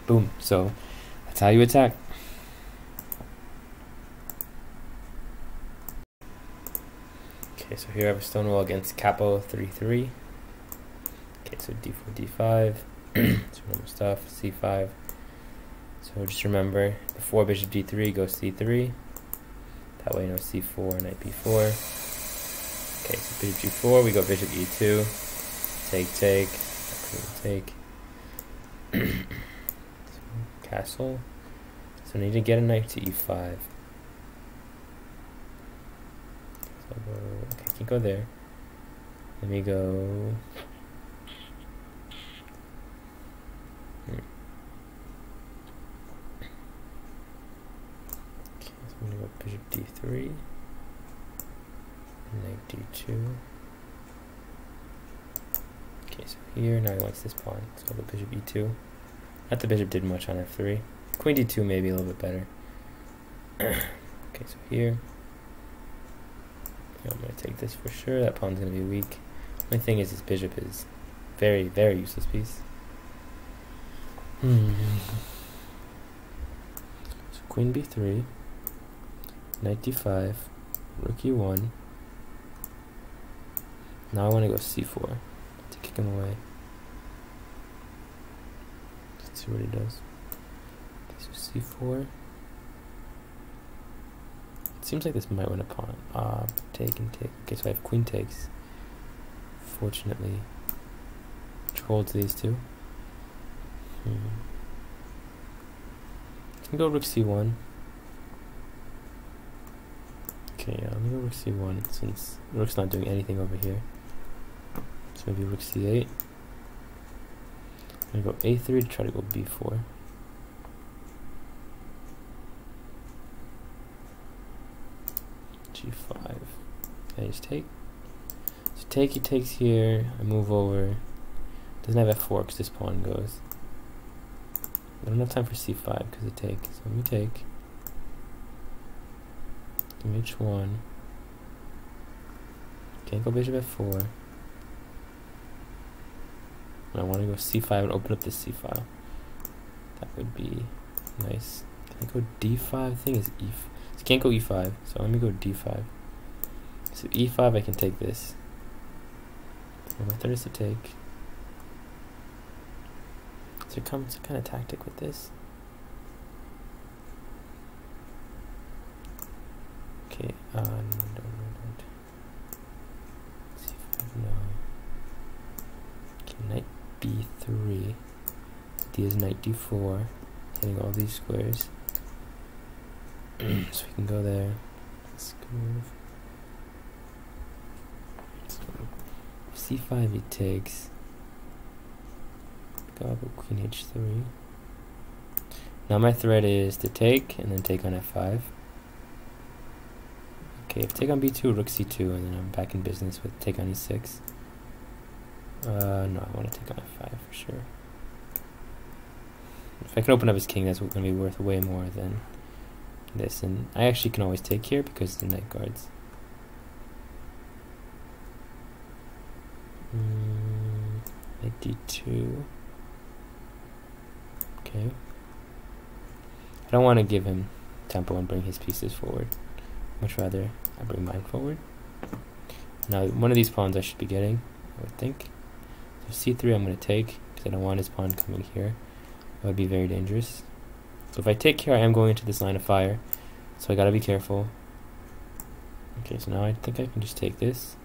Boom. So that's how you attack. Okay, so here I have a Stonewall against Capo 3-3. Okay, so d4, d5. It's normal stuff. c5. So just remember, before bishop d3, go c3. That way no c4, knight b4. Okay, so bishop g4, we go bishop e2. Take. Take. So, castle. So I need to get a knight to e5. So I'll go, okay, I can't go there. Let me go. Okay, so I'm gonna go bishop d3. Knight d2. Okay, so here, now he wants this pawn, so I'll go bishop e2. Not the bishop did much on f3. Queen d2 maybe a little bit better. Okay, so here. I'm going to take this for sure, that pawn's going to be weak. My thing is this bishop is very useless piece. So queen b3, knight d5, rook e1. Now I want to go c4 to kick him away. Let's see what he does. Okay, so c4. seems like this might win a pawn. Take and take. Okay, so I have queen takes. Fortunately, which holds these two. Can go rook c1. Okay, yeah, let me go rook c1 since rook's not doing anything over here. So maybe rook c8. I'm gonna go a3 to try to go b4. g5. I just take. So take, he takes here. I move over. Doesn't have f4 because this pawn goes. I don't have time for c5 because it takes. So let me take. Give me h1. Can't go bishop f4. And I want to go c5 and open up this c file. That would be nice. Can I go d5? The thing is so can't go e5. So let me go d5. So e5 I can take this. And my third is to take. So it comes some kind of tactic with this. Okay, no. C5, no. Okay, knight b3. D is knight d4, hitting all these squares. So we can go there. Let's move. So c5 he takes. Go up with queen h3. Now my threat is to take and then take on f5. Okay, if take on b2, rook c2, and then I'm back in business with take on e6. No, I want to take on f5 for sure. If I can open up his king, that's going to be worth way more than this. And I actually can always take here because the knight guards. Knight d2. Okay. I don't want to give him tempo and bring his pieces forward. Much rather I bring mine forward. Now one of these pawns I should be getting, I would think. So c3 I'm going to take because I don't want his pawn coming here. That would be very dangerous. So if I take here, I am going into this line of fire. So I gotta be careful. Okay, so now I think I can just take this.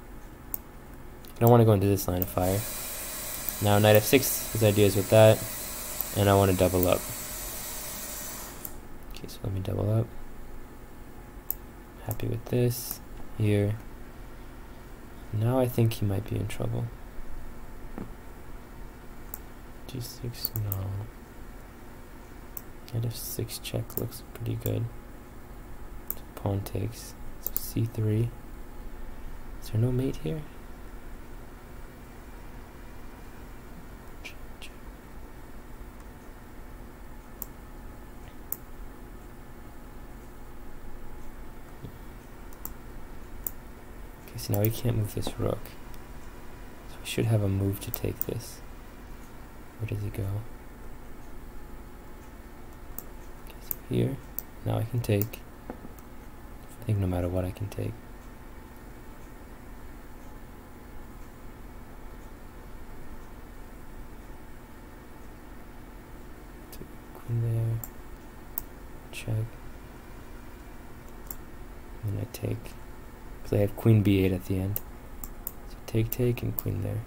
I don't want to go into this line of fire. Now knight f6, his idea is with that. And I want to double up. Okay, so let me double up. Happy with this. Here. Now I think he might be in trouble. g6, no. Knight f6 check looks pretty good. So pawn takes. So c3. Is there no mate here? Okay, so now we can't move this rook. So we should have a move to take this. Where does he go? Here. Now I can take. I think no matter what I can take. Take queen there. Check. And then I take. Because I have queen b8 at the end. So take, and queen there.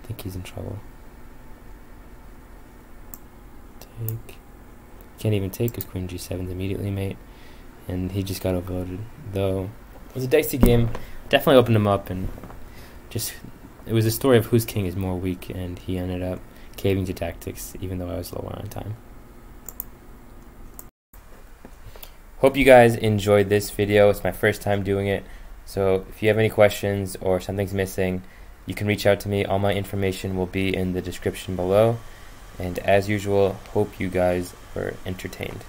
I think he's in trouble. Take. Can't even take because queen g7 is immediately mate, and he just got overloaded. Though it was a dicey game, definitely opened him up, and just it was a story of whose king is more weak, and he ended up caving to tactics even though I was lower on time. Hope you guys enjoyed this video. It's my first time doing it, so if you have any questions or something's missing, you can reach out to me. All my information will be in the description below. And as usual, hope you guys were entertained.